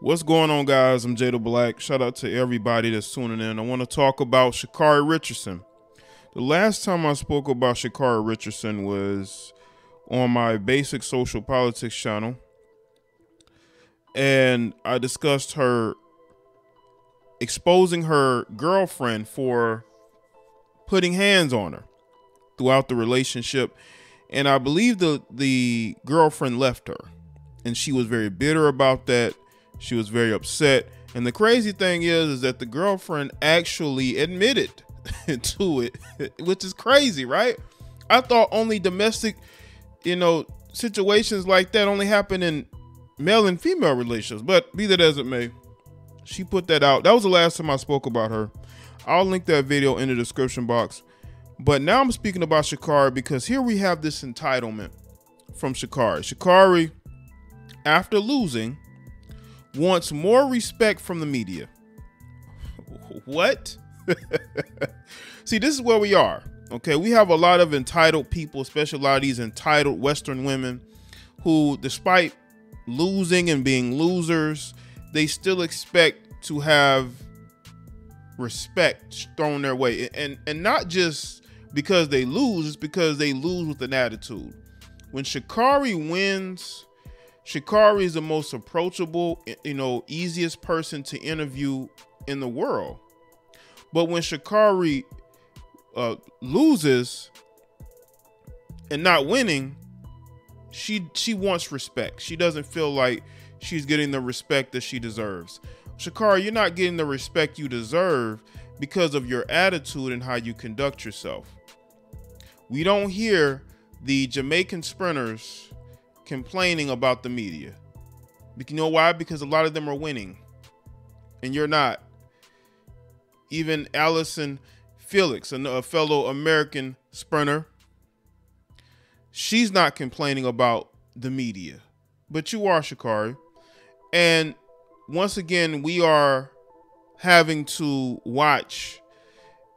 What's going on, guys? I'm Jaye the Black. Shout out to everybody that's tuning in. I want to talk about Sha'Carri Richardson. The last time I spoke about Sha'Carri Richardson was on my BasikSocialPoliticz channel, and I discussed her exposing her girlfriend for putting hands on her throughout the relationship. And I believe the girlfriend left her, and she was very bitter about that. She was very upset. And the crazy thing is that the girlfriend actually admitted to it, which is crazy, right? I thought only domestic, situations like that only happen in male and female relationships, but be that as it may, she put that out. That was the last time I spoke about her. I'll link that video in the description box. But now I'm speaking about Sha'Carri because here we have this entitlement from Sha'Carri. Sha'Carri, after losing, wants more respect from the media. What? See, this is where we are. Okay, we have a lot of entitled people, especially a lot of these entitled Western women who, despite losing and being losers, they still expect to have respect thrown their way. And not just because they lose, it's because they lose with an attitude. When Sha'Carri wins, Sha'Carri is the most approachable, easiest person to interview in the world. But when Sha'Carri loses and not winning, she wants respect. She doesn't feel like she's getting the respect that she deserves. Sha'Carri, you're not getting the respect you deserve because of your attitude and how you conduct yourself. We don't hear the Jamaican sprinters complaining about the media. You know why? Because a lot of them are winning and you're not. Even Allison Felix, a fellow American sprinter, she's not complaining about the media, but you are, Sha'Carri. And once again, we are having to watch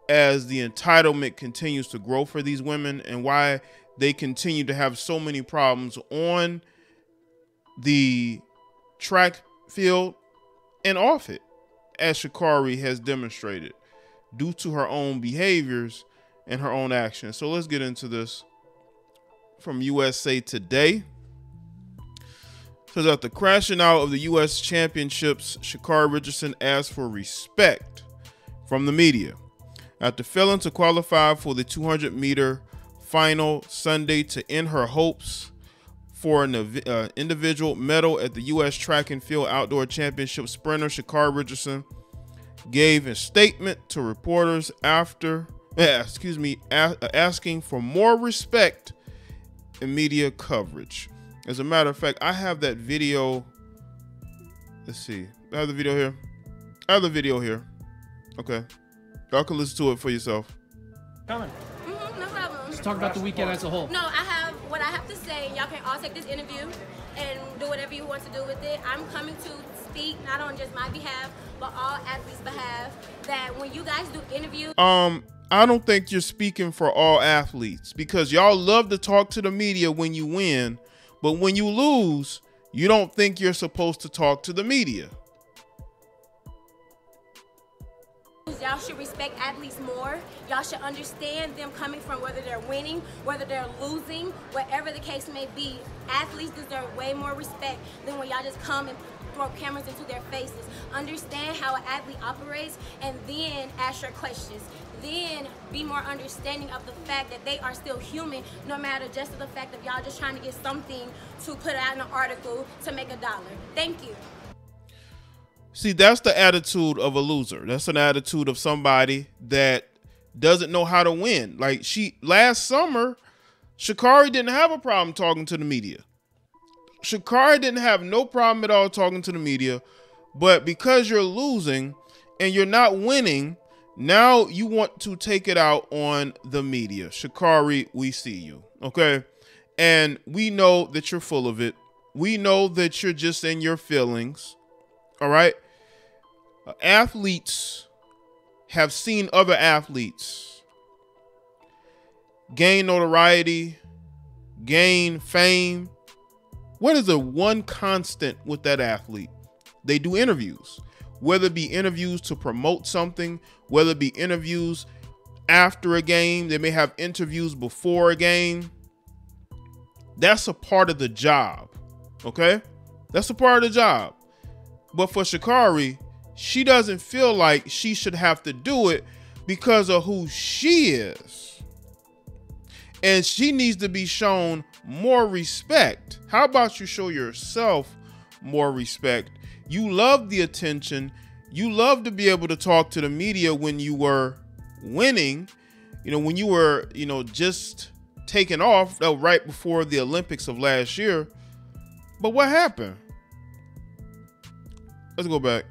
as the entitlement continues to grow for these women and why they continue to have so many problems on the track field and off it, as Sha'Carri has demonstrated due to her own behaviors and her own actions. So let's get into this from USA Today. It says, after crashing out of the U.S. Championships, Sha'Carri Richardson asked for respect from the media. After failing to qualify for the 200-meter final Sunday to end her hopes for an individual medal at the U.S. Track and Field Outdoor Championship, sprinter Sha'Carri Richardson gave a statement to reporters after, asking for more respect in media coverage. As a matter of fact, I have that video. Let's see. I have the video here. I have the video here. Okay. Y'all can listen to it for yourself. Coming. No problem. Let's talk about the weekend as a whole. No, I have what I have to say. Y'all can all take this interview and do whatever you want to do with it. I'm coming to speak not on just my behalf, but all athletes' behalf. That when you guys do interviews, I don't think you're speaking for all athletes, because y'all love to talk to the media when you win, but when you lose, you don't think you're supposed to talk to the media. y'all should respect athletes more. Y'all should understand them coming from whether they're winning, whether they're losing, whatever the case may be. Athletes deserve way more respect than when y'all just come and throw cameras into their faces. Understand how an athlete operates and then ask your questions. Then be more understanding of the fact that they are still human, no matter just the fact of y'all just trying to get something to put out in an article to make $1. Thank you. See, that's the attitude of a loser. That's an attitude of somebody that doesn't know how to win. Like last summer, Sha'Carri didn't have a problem talking to the media. Sha'Carri didn't have no problem at all talking to the media, but because you're losing and you're not winning, now you want to take it out on the media. Sha'Carri, we see you, okay? And we know that you're full of it. We know that you're just in your feelings, all right? Athletes have seen other athletes gain notoriety, gain fame. What is the one constant with that athlete? they do interviews, whether it be interviews to promote something, whether it be interviews after a game. They may have interviews before a game. That's a part of the job. Okay? That's a part of the job. But for Shacarri, she doesn't feel like she should have to do it because of who she is. And she needs to be shown more respect. How about you show yourself more respect? You love the attention. You love to be able to talk to the media when you were winning, when you were, just taking off right before the Olympics of last year. But what happened? Let's go back.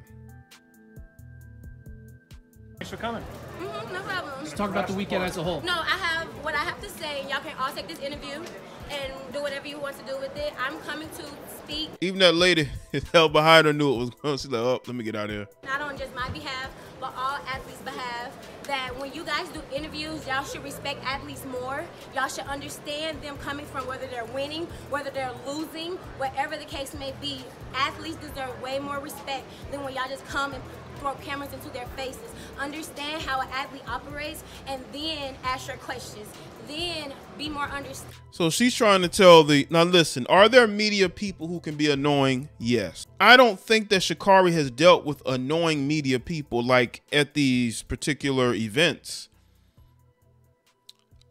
Thanks for coming. No problem. Let's talk about the weekend as a whole. No, I have what I have to say. Y'all can all take this interview and do whatever you want to do with it. I'm coming to speak. Even that lady held behind her knew it was going. She's like, oh, let me get out of here. Not on just my behalf, but all athletes' behalf. That when you guys do interviews, y'all should respect athletes more. Y'all should understand them coming from whether they're winning, whether they're losing, whatever the case may be. Athletes deserve way more respect than when y'all just come and throw cameras into their faces. Understand how an athlete operates and then ask your questions. Then be more understanding. So she's trying to tell now listen, are there media people who can be annoying? Yes. I don't think that Shacarri has dealt with annoying media people like at these particular events.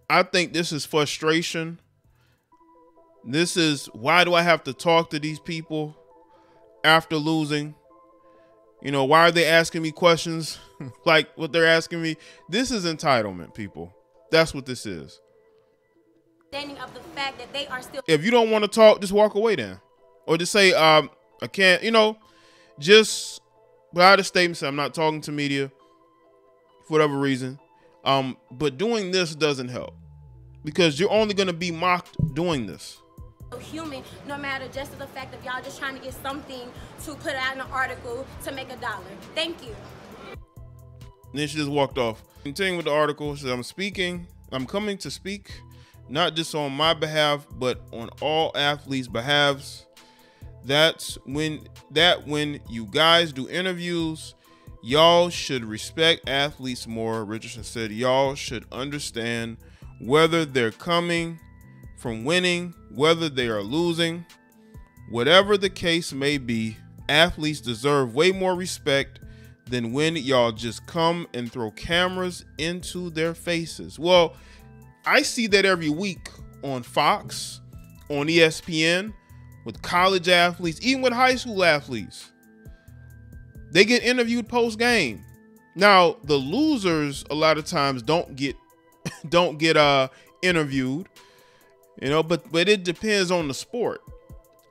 I think this is frustration. This is, why do I have to talk to these people after losing? Why are they asking me questions like what they're asking me? This is entitlement, people. That's what this is. Of the fact that they are still. If you don't want to talk, just walk away then. Or just say, I can't, just without a statement, say I'm not talking to media for whatever reason. But doing this doesn't help because you're only going to be mocked doing this. Human, no matter just the fact that y'all just trying to get something to put out in an article to make $1. Thank you. And then she just walked off. Continuing with the article, she said, I'm coming to speak, not just on my behalf, but on all athletes' behalves. That's when you guys do interviews, y'all should respect athletes more. Richardson said, y'all should understand whether they're coming from winning, whether they are losing, whatever the case may be. Athletes deserve way more respect than when y'all just come and throw cameras into their faces. Well, I see that every week on Fox, on ESPN, with college athletes, even with high school athletes. They get interviewed post-game. Now, the losers a lot of times don't get interviewed, but it depends on the sport.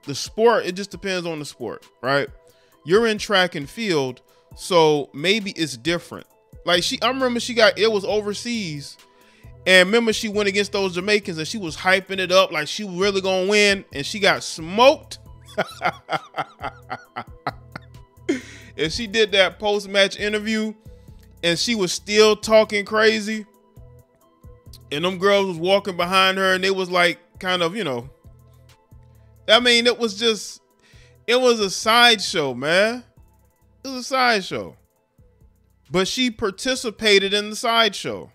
The sport, it just depends on the sport, right? You're in track and field, so maybe it's different. Like I remember it was overseas, and remember she went against those Jamaicans and she was hyping it up like she was really gonna win, and she got smoked. And she did that post-match interview and she was still talking crazy. And them girls was walking behind her and they was like kind of, I mean, it was a sideshow, man. It was a sideshow. But she participated in the sideshow.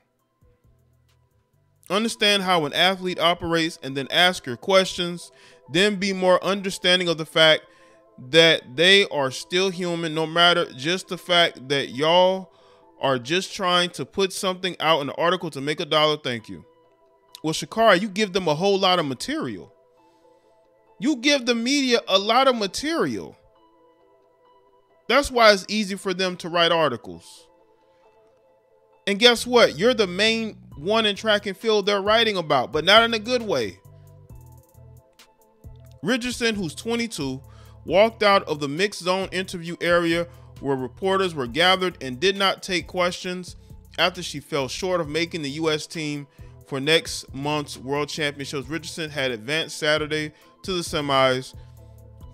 Understand how an athlete operates and then ask your questions. Then be more understanding of the fact that they are still human, no matter just the fact that y'all are just trying to put something out in an article to make $1. Thank you. Well, Shacarri, you give them a whole lot of material. You give the media a lot of material. That's why it's easy for them to write articles. And guess what? You're the main one in track and field they're writing about, but not in a good way. Richardson, who's 22, walked out of the mixed zone interview area where reporters were gathered and did not take questions after she fell short of making the U.S. team for next month's World Championships. Richardson had advanced Saturday to the semis,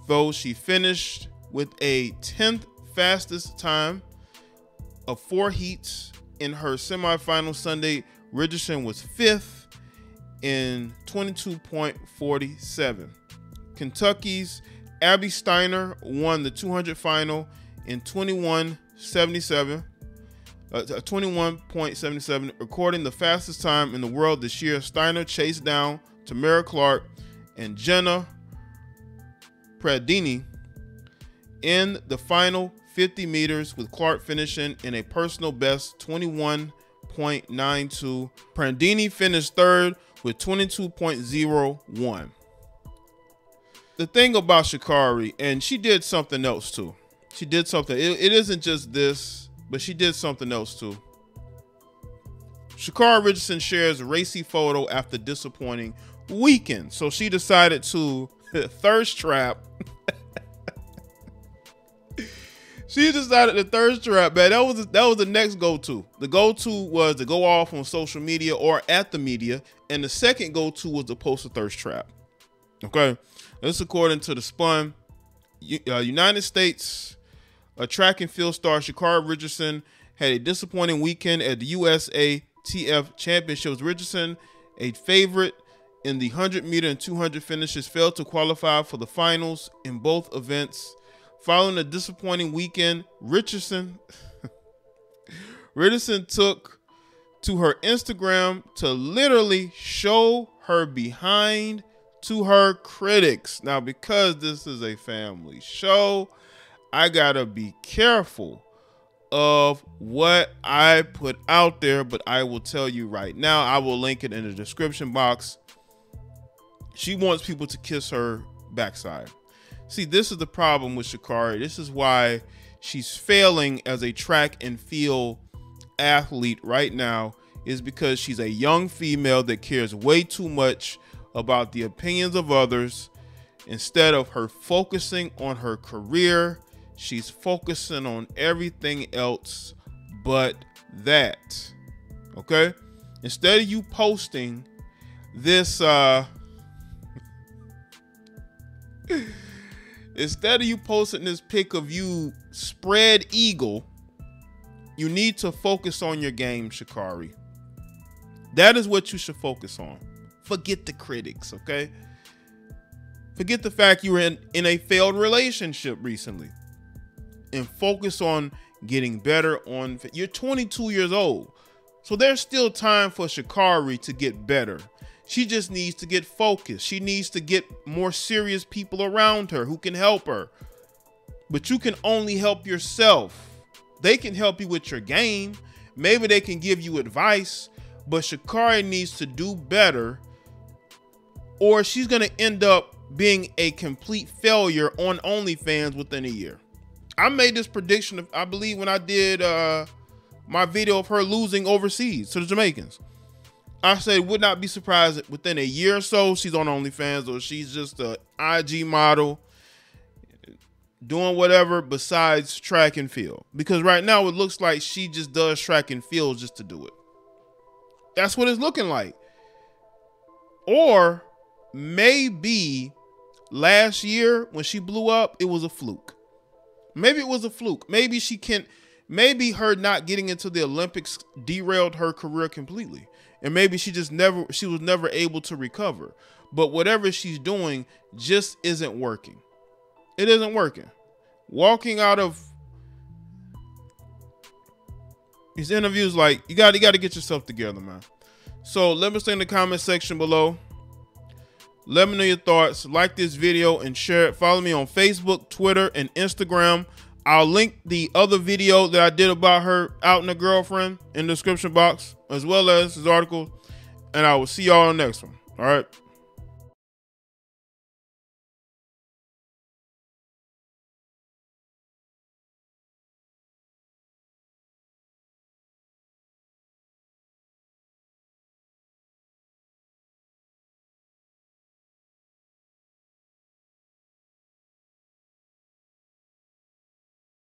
though she finished with a 10th fastest time of 4 heats in her semifinal Sunday. Richardson was 5th in 22.47. Kentucky's Abby Steiner won the 200 final in 21.77, recording the fastest time in the world this year. Steiner chased down Tamara Clark and Jenna Pradini in the final 50 meters, with Clark finishing in a personal best 21.92. Pradini finished third with 22.01. The thing about Shacarri, and she did something else too. She did something. It isn't just this, but she did something else too. Sha'Carri Richardson shares a racy photo after disappointing weekend. So she decided to thirst trap. She decided to thirst trap, man. That was the next go-to. The go-to was to go off on social media or at the media, and the second go-to was to post a thirst trap. Okay, this according to the Spun. United States track and field star Sha'Carri Richardson had a disappointing weekend at the USATF Championships. Richardson, a favorite in the 100-meter and 200 finishes, failed to qualify for the finals in both events. Following a disappointing weekend, Richardson took to her Instagram to literally show her behind to her critics. Now, because this is a family show, I gotta be careful of what I put out there, but I will tell you right now, I will link it in the description box. She wants people to kiss her backside. See, this is the problem with Sha'Carri. This is why she's failing as a track and field athlete right now, is because she's a young female that cares way too much about the opinions of others. Instead of her focusing on her career, she's focusing on everything else but that. Okay? Instead of you posting this instead of you posting this pic of you spread eagle, you need to focus on your game, Sha'Carri. That is what you should focus on. Forget the critics, okay? Forget the fact you were in a failed relationship recently, and focus on getting better. You're 22 years old, so there's still time for Sha'Carri to get better. She just needs to get focused. She needs to get more serious people around her who can help her. But you can only help yourself. They can help you with your game. Maybe they can give you advice, but Sha'Carri needs to do better, or she's going to end up being a complete failure on OnlyFans within a year. I made this prediction, I believe, when I did my video of her losing overseas to the Jamaicans. I said, would not be surprised if within a year or so she's on OnlyFans, or she's just an IG model doing whatever besides track and field. Because right now it looks like she just does track and field just to do it. That's what it's looking like. Or maybe last year when she blew up, it was a fluke. Maybe it was a fluke. Maybe maybe her not getting into the Olympics derailed her career completely. And maybe she was never able to recover. But whatever she's doing just isn't working. It isn't working. Walking out of these interviews, like, you got to get yourself together, man. So let me stay in the comment section below. Let me know your thoughts. Like this video and share it. Follow me on Facebook, Twitter, and Instagram. I'll link the other video that I did about her out and her girlfriend in the description box, as well as his article. And I will see y'all on the next one. All right.